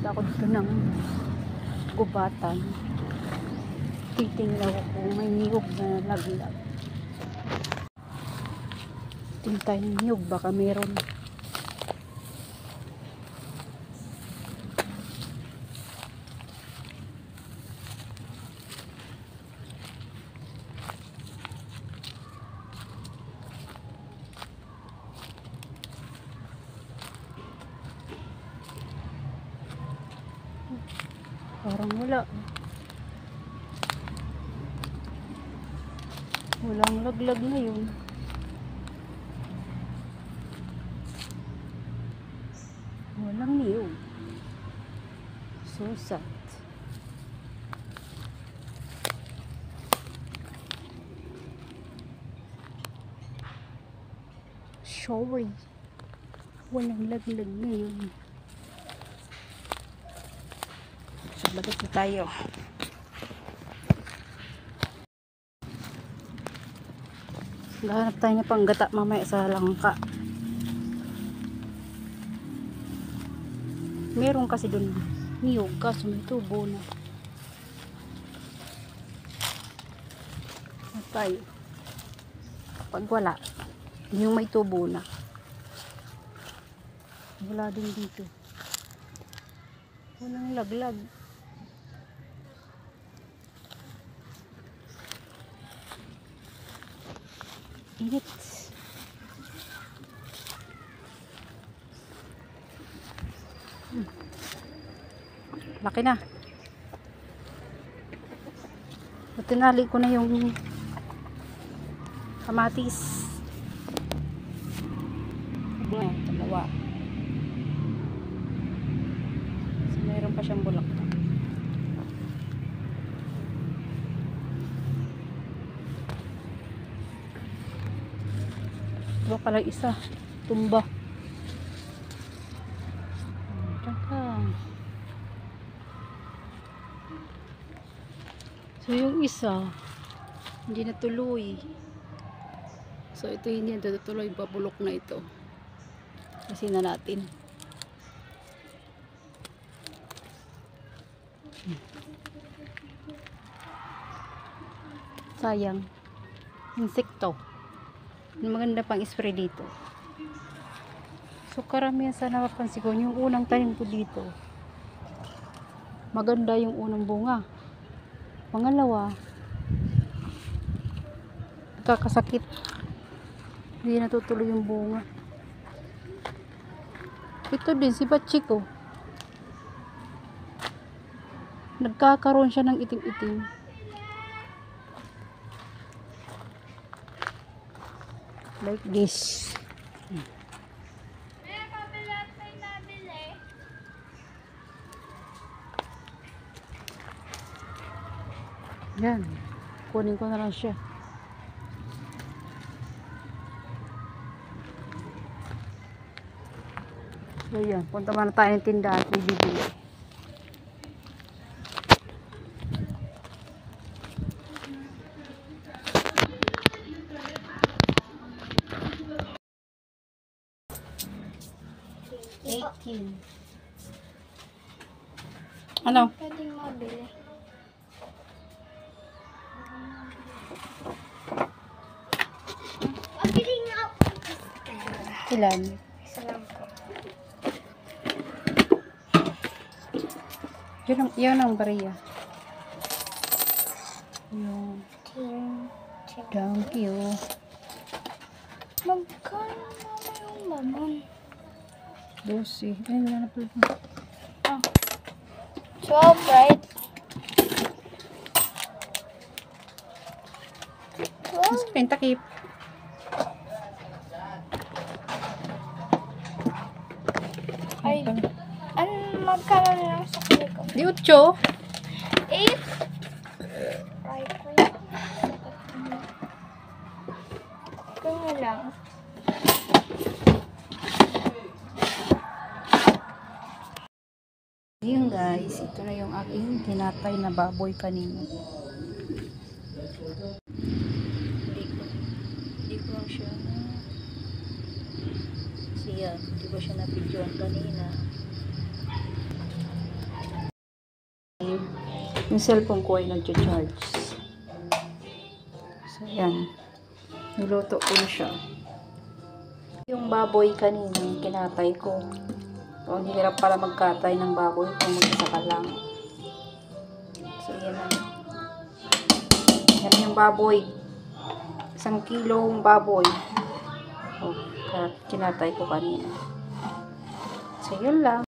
Punta ako dito ng gubatan. Titingnan ko kung may niyog na laglag. Tingin tayo ng niyog, baka meron. Parang wala. Walang laglag na yun. Walang niyog. So sad. Sorry. Walang laglag na yun. So, bagat na tayo. Gahanap tayo ng panggata mamaya sa langka. Meron kasi dun niyog, kaso may tubo na. Tayo. Pag wala, yung may tubo na. Wala din dito. Walang laglag. Init. Laki na. Tinali ko na yung kamatis. Dalawa. So, mayroon pa siyang bulak. Diba pala isa? Tumba. So yung isa hindi natuloy. So ito hindi natuloy, babulok na ito. Kasi na natin. Sayang. Insekto. Maganda pang spray dito. So karamihan sa napapansin ko, yung unang tanim ko dito, maganda yung unang bunga. Pangalawa, kakasakit. Hindi natutuloy yung bunga. Ito din, si Bachiko. Nagkakaroon siya ng itim-itim. Like this. Yan. Kunin ko na lang siya. So yan. Punta muna tayo ng tindahan at bibili. Ano? Pwedeng mabili. Mabili nga ako. Ilan? Isa lang po. Yun ang bariya. Yun. Thank you. Magkano naman yung laman? 12. Ay, wala na pala. Ah. 12, right? 12? Pentakip. Ay, magkano na lang sa ko? Di 8. 8? Right, wait. Kaya lang. Yun guys, ito na yung aking tinatay na baboy kanina. Hindi ko lang siya siya, hindi ko siya na-videoan kanina. Yung cellphone ko ay nag-charge. So, yan. Niluto ko na siya. Yung baboy kanina, kinatay ko. So, ang hirap pala magkatay ng baboy kung mag-isa ka lang. So, yan na. Yan yung baboy. 1 kilong baboy. Oh, kinatay ko kanina. So, yun lang.